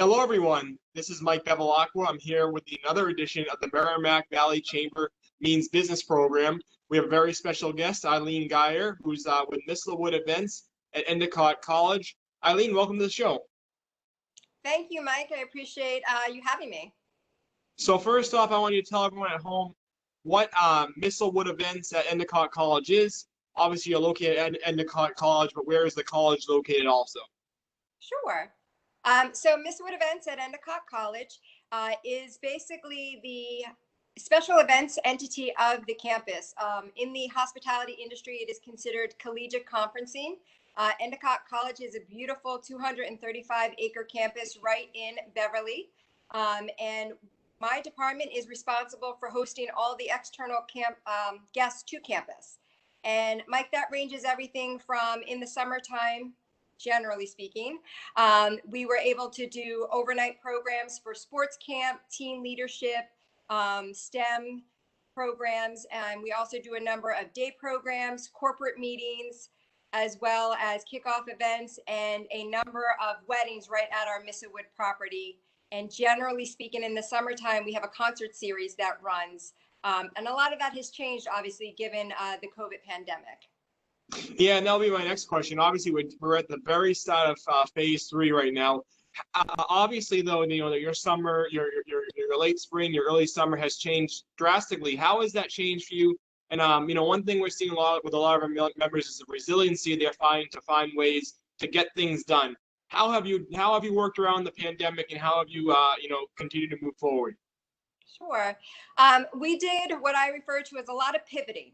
Hello, everyone. This is Mike Bevilacqua. I'm here with another edition of the Merrimack Valley Chamber Means Business Program. We have a very special guest, Eileen Geyer, who's with Misselwood Events at Endicott College. Eileen, welcome to the show. Thank you, Mike. I appreciate you having me. So first off, I want you to tell everyone at home what Misselwood Events at Endicott College is. Obviously, you're located at Endicott College, but where is the college located also? Sure. So Misselwood Events at Endicott College is basically the special events entity of the campus. In the hospitality industry, it is considered collegiate conferencing. Endicott College is a beautiful 235-acre campus right in Beverly. And my department is responsible for hosting all the external guests to campus. And Mike, that ranges everything from in the summertime, generally speaking, we were able to do overnight programs for sports camp, teen leadership, STEM programs, and we also do a number of day programs, corporate meetings, as well as kickoff events and a number of weddings right at our Misselwood property. And generally speaking, in the summertime, we have a concert series that runs. And a lot of that has changed, obviously, given the COVID pandemic. Yeah, and that'll be my next question. Obviously, we're at the very start of phase 3 right now. Obviously, though, your summer, your late spring, your early summer has changed drastically. How has that changed for you? And one thing we're seeing with a lot of our members is the resiliency they're finding to find ways to get things done. How have you worked around the pandemic, and how have you continued to move forward? Sure. We did what I refer to as a lot of pivoting.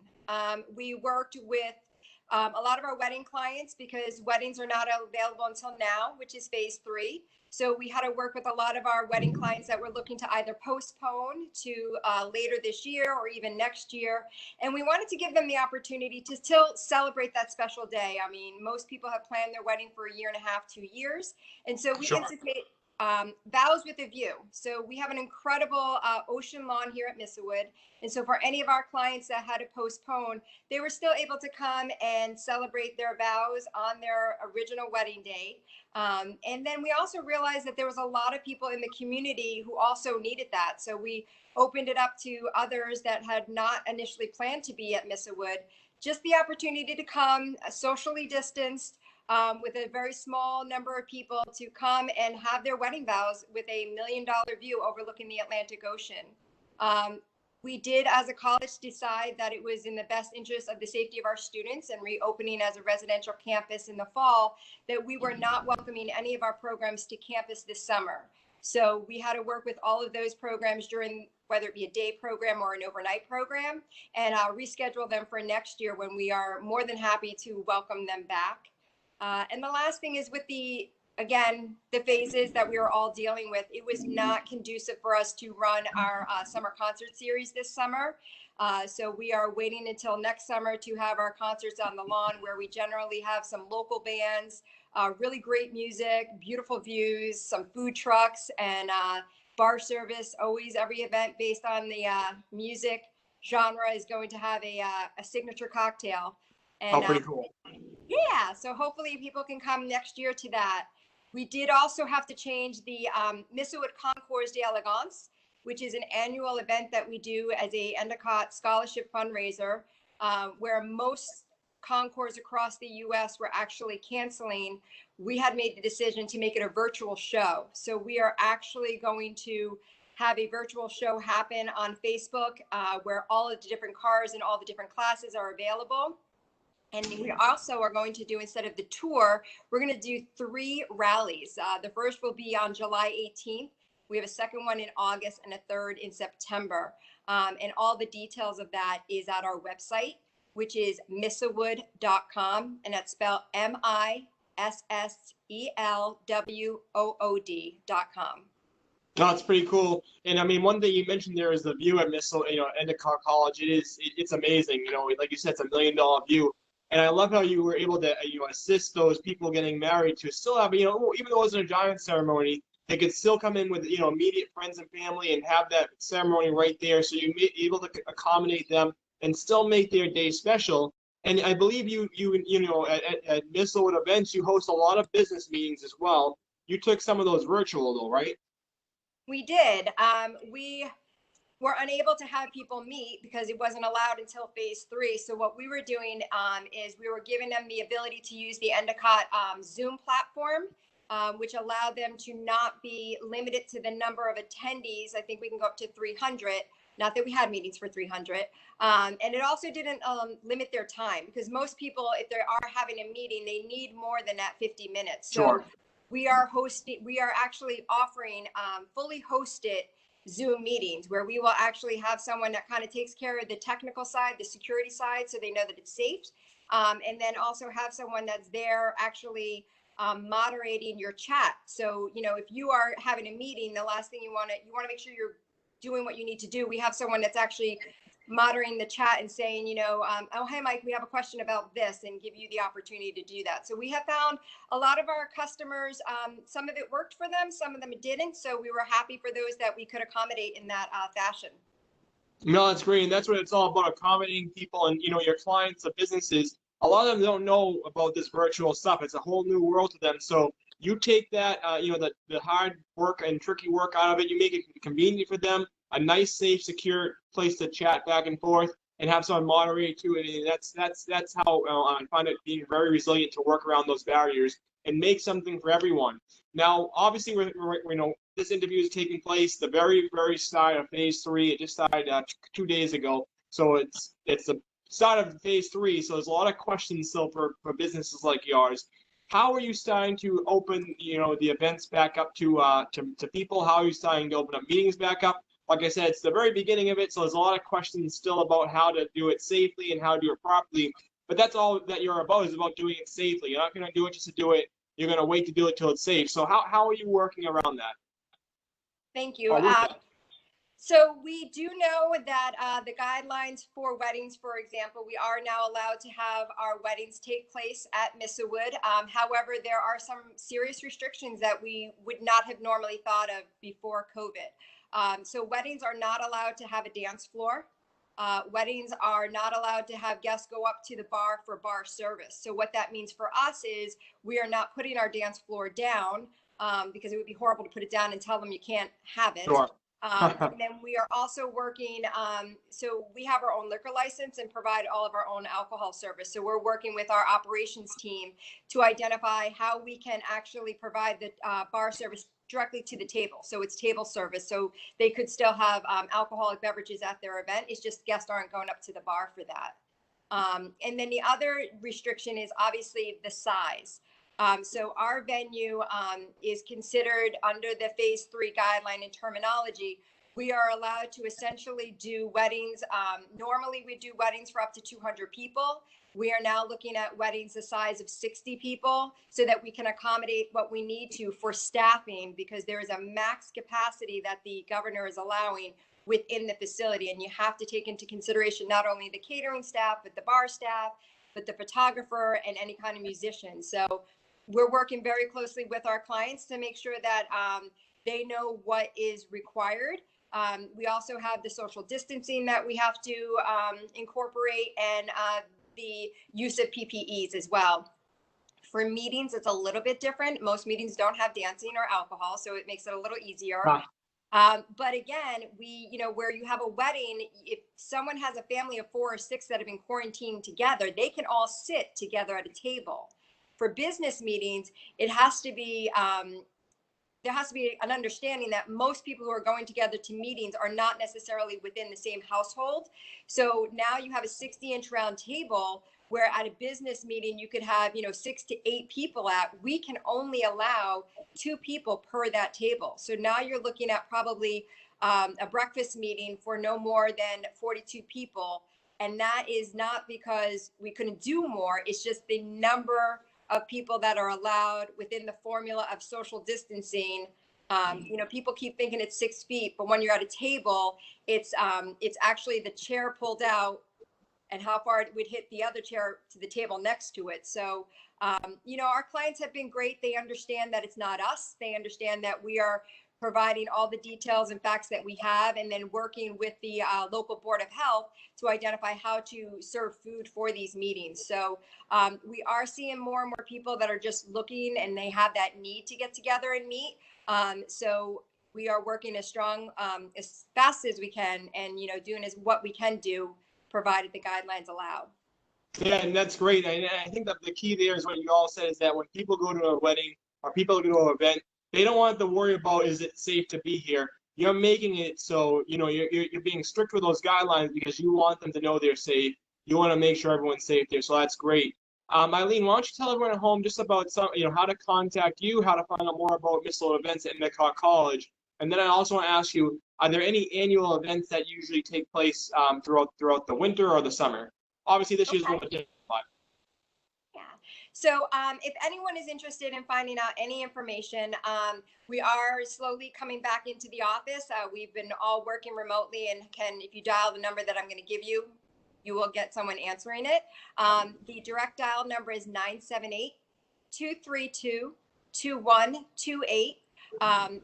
We worked with a lot of our wedding clients because weddings are not available until now, which is phase 3. So we had to work with a lot of our wedding clients that were looking to either postpone to later this year or even next year. And we wanted to give them the opportunity to still celebrate that special day. I mean, most people have planned their wedding for 1.5 years, 2 years. And so we institute vows with a view. So we have an incredible ocean lawn here at Misselwood. And so for any of our clients that had to postpone, they were still able to come and celebrate their vows on their original wedding day. And then we also realized that there was a lot of people in the community who also needed that. So we opened it up to others that had not initially planned to be at Misselwood, just the opportunity to come socially distanced, with a very small number of people to come and have their wedding vows with $1 million view overlooking the Atlantic Ocean. We did, as a college, decide that it was in the best interest of the safety of our students and reopening as a residential campus in the fall, that we were not welcoming any of our programs to campus this summer. So we had to work with all of those programs during, whether it be a day program or an overnight program, and reschedule them for next year when we are more than happy to welcome them back. And the last thing is with the phases that we were all dealing with, it was not conducive for us to run our summer concert series this summer. So we are waiting until next summer to have our concerts on the lawn, where we generally have some local bands, really great music, beautiful views, some food trucks, and bar service. Always every event based on the music genre is going to have a signature cocktail. And, pretty cool. Yeah, so hopefully people can come next year to that. We did also have to change the Misselwood Concours d'Elegance, which is an annual event that we do as a Endicott scholarship fundraiser, where most concours across the U.S. were actually canceling. We had made the decision to make it a virtual show. So we are actually going to have a virtual show happen on Facebook, where all of the different cars and all the different classes are available. And we also are going to do, instead of the tour, we're going to do 3 rallies. The first will be on July 18th. We have a second one in August and a third in September. And all the details of that is at our website, which is misselwood.com. And that's spelled MISSELWOOD.com. No, it's pretty cool. And I mean, one thing you mentioned there is the view at Endicott College. It's amazing. Like you said, it's $1 million view. And I love how you were able to assist those people getting married to still have, even though it wasn't a giant ceremony, they could still come in with immediate friends and family and have that ceremony right there. So you're able to accommodate them and still make their day special. And I believe at Misselwood events, you host a lot of business meetings as well. you took some of those virtual though, right? We did. We were unable to have people meet because it wasn't allowed until phase 3. So what we were doing is we were giving them the ability to use the Endicott Zoom platform, which allowed them to not be limited to the number of attendees. I think we can go up to 300. Not that we had meetings for 300. And it also didn't limit their time, because most people, if they are having a meeting, they need more than that 50 minutes. So Sure. we are actually offering fully hosted Zoom meetings where we will actually have someone that kind of takes care of the technical side, the security side, so they know that it's safe. And then also have someone that's there actually moderating your chat. So, you know, if you are having a meeting, the last thing you want to make sure you're doing what you need to do. We have someone that's actually moderating the chat and saying, you know, oh, hey, Mike, we have a question about this, and give you the opportunity to do that. So we have found a lot of our customers, some of it worked for them, some of them didn't. So we were happy for those that we could accommodate in that fashion. No, that's great. And that's what it's all about, accommodating people and, you know, your clients, the businesses. A lot of them don't know about this virtual stuff. It's a whole new world to them. So you take that, you know, the hard work and tricky work out of it. You make it convenient for them, a nice, safe, secure place to chat back and forth, and have someone moderate to it. And that's how I find it being very resilient to work around those barriers and make something for everyone. Now, obviously, we're you know, this interview is taking place the very, very start of phase 3. It just started 2 days ago. So it's the start of phase 3. So there's a lot of questions still for businesses like yours. How are you starting to open, you know, the events back up to people? How are you starting to open up meetings back up? Like I said, it's the very beginning of it, so there's a lot of questions still about how to do it safely and how to do it properly. But that's all that you're about, is about doing it safely. You're not going to do it just to do it. You're going to wait to do it till it's safe. So how are you working around that? Thank you. So we do know that the guidelines for weddings, for example, we are now allowed to have our weddings take place at Misselwood. However, there are some serious restrictions that we would not have normally thought of before COVID. So weddings are not allowed to have a dance floor. Weddings are not allowed to have guests go up to the bar for bar service. So what that means for us is we are not putting our dance floor down, because it would be horrible to put it down and tell them you can't have it. Sure. And then we are also working, so we have our own liquor license and provide all of our own alcohol service. So we're working with our operations team to identify how we can actually provide the bar service directly to the table. So it's table service. So they could still have alcoholic beverages at their event. It's just guests aren't going up to the bar for that. And then the other restriction is obviously the size. So our venue is considered under the phase 3 guideline and terminology. We are allowed to essentially do weddings. Normally we do weddings for up to 200 people. We are now looking at weddings the size of 60 people so that we can accommodate what we need to for staffing, because there is a max capacity that the governor is allowing within the facility. And you have to take into consideration not only the catering staff, but the bar staff, but the photographer and any kind of musician. So we're working very closely with our clients to make sure that they know what is required. We also have the social distancing that we have to incorporate, and the use of PPEs as well. For meetings, it's a little bit different. Most meetings don't have dancing or alcohol, so it makes it a little easier. But again, you know, where you have a wedding, if someone has a family of 4 or 6 that have been quarantined together, they can all sit together at a table. For business meetings, it has to be, there has to be an understanding that most people who are going together to meetings are not necessarily within the same household. So now you have a 60-inch round table where at a business meeting you could have, you know, 6 to 8 people at. We can only allow 2 people per that table. So now you're looking at probably a breakfast meeting for no more than 42 people. And that is not because we couldn't do more. It's just the number of people that are allowed within the formula of social distancing. You know, people keep thinking it's 6 feet, but when you're at a table, it's actually the chair pulled out and how far it would hit the other chair to the table next to it. So, you know, our clients have been great. They understand that it's not us. They understand that we are providing all the details and facts that we have, and then working with the local Board of Health to identify how to serve food for these meetings. So we are seeing more and more people that are just looking and they have that need to get together and meet. So we are working as fast as we can, and doing what we can do, provided the guidelines allow. Yeah, and that's great. And I think that the key there is what you all said, is that when people go to a wedding or people go to an event, they don't want to worry about, is it safe to be here? You're making it so, you're being strict with those guidelines because you want them to know they're safe. You want to make sure everyone's safe there. So that's great. Eileen, why don't you tell everyone at home just about how to contact you, how to find out more about Misselwood events at Endicott College. And then I also want to ask you, are there any annual events that usually take place throughout the winter or the summer? Obviously, this year's going to take a lot. Yeah. So if anyone is interested in finding out any information, we are slowly coming back into the office. We've been all working remotely, and if you dial the number that I'm going to give you, you will get someone answering it. The direct dial number is 978-232-2128.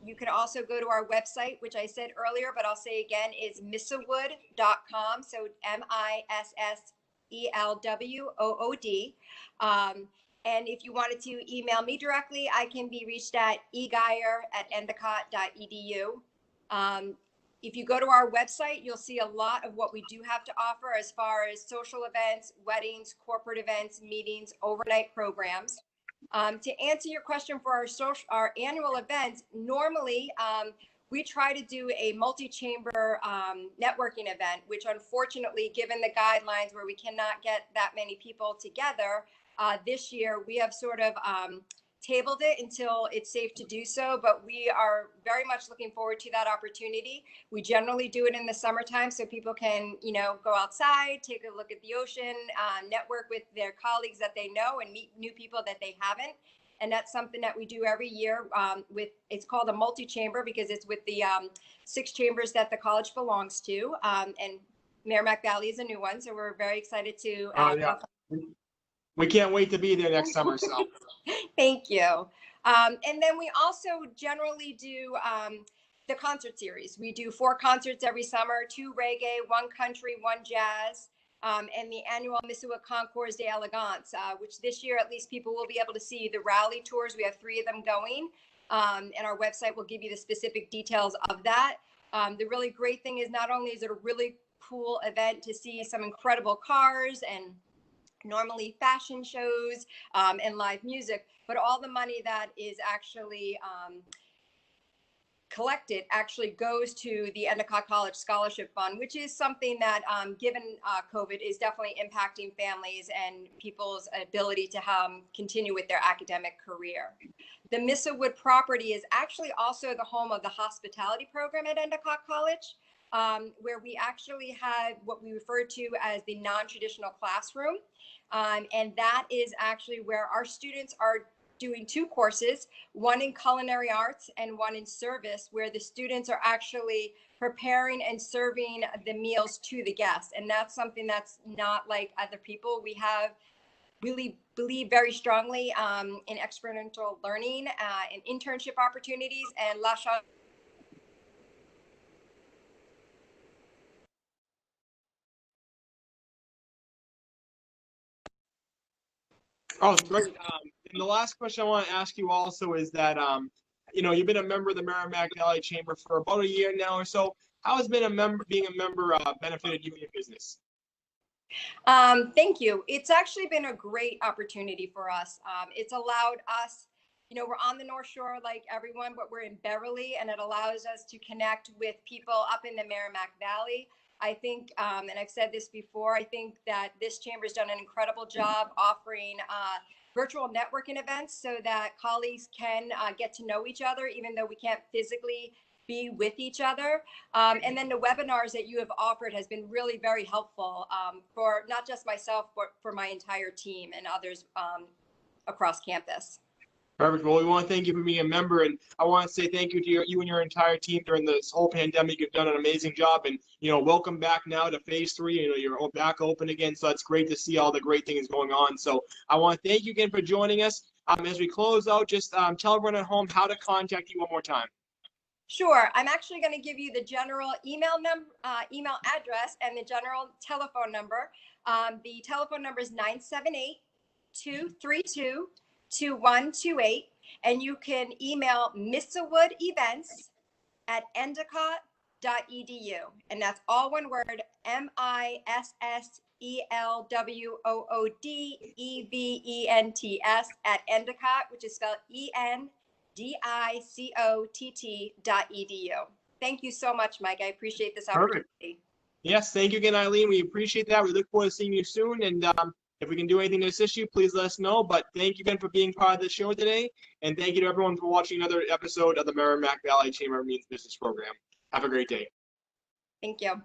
You can also go to our website, which I said earlier, but I'll say again, is misselwood.com. So MISSELWOOD. And if you wanted to email me directly, I can be reached at egeyer@endicott.edu. If you go to our website, you'll see a lot of what we do have to offer as far as social events, weddings, corporate events, meetings, overnight programs. To answer your question for our annual events, normally we try to do a multi-chamber networking event, which unfortunately, given the guidelines where we cannot get that many people together, this year we have sort of tabled it until it's safe to do so, but we are very much looking forward to that opportunity. We generally do it in the summertime so people can, go outside, take a look at the ocean, network with their colleagues that they know, and meet new people that they haven't. And that's something that we do every year it's called a multi-chamber because it's with the 6 chambers that the college belongs to. And Merrimack Valley is a new one, so we're very excited to. Yeah. We can't wait to be there next summer. So. Thank you. And then we also generally do the concert series. We do 4 concerts every summer, 2 reggae, 1 country, 1 jazz, and the annual Misselwood Concours d'Elegance, which this year at least people will be able to see the rally tours. We have 3 of them going, and our website will give you the specific details of that. The really great thing is not only is it a really cool event to see some incredible cars and normally fashion shows and live music, but all the money that is actually collected actually goes to the Endicott College Scholarship Fund, which is something that, given COVID, is definitely impacting families and people's ability to continue with their academic career. The Misselwood property is actually also the home of the hospitality program at Endicott College, where we actually had what we refer to as the non-traditional classroom. And that is actually where our students are doing 2 courses, one in culinary arts and one in service, where the students are actually preparing and serving the meals to the guests. And that's something that's not like other people. We have really believe very strongly in experiential learning and internship opportunities, and La Chance. Oh, great. And the last question I want to ask you also is that, you've been a member of the Merrimack Valley Chamber for about a year now or so. How has being a member benefited you in your business? Thank you. It's actually been a great opportunity for us. It's allowed us, we're on the North Shore like everyone, but we're in Beverly, and it allows us to connect with people up in the Merrimack Valley. I think, and I've said this before, I think that this chamber has done an incredible job offering virtual networking events so that colleagues can get to know each other, even though we can't physically be with each other. And then the webinars that you have offered has been really very helpful for not just myself, but for my entire team and others across campus. Perfect. Well, we want to thank you for being a member, and I want to say thank you to you and your entire team during this whole pandemic. You've done an amazing job, and welcome back now to phase 3. You're back open again, so it's great to see all the great things going on. So I want to thank you again for joining us. As we close out, just tell everyone at home how to contact you one more time. Sure. I'm actually going to give you the general email email address and the general telephone number. The telephone number is 978-232-2128. And you can email Misselwood Events at endicott.edu. And that's all one word, MISSELWOODEVENTS at Endicott, which is spelled ENDICOTT.edu. Thank you so much, Mike. I appreciate this Perfect. opportunity. Yes, thank you again, Eileen. We appreciate that. We look forward to seeing you soon. And if we can do anything to assist you, please let us know. But thank you again for being part of the show today. And thank you to everyone for watching another episode of the Merrimack Valley Chamber of Means Business Program. Have a great day. Thank you.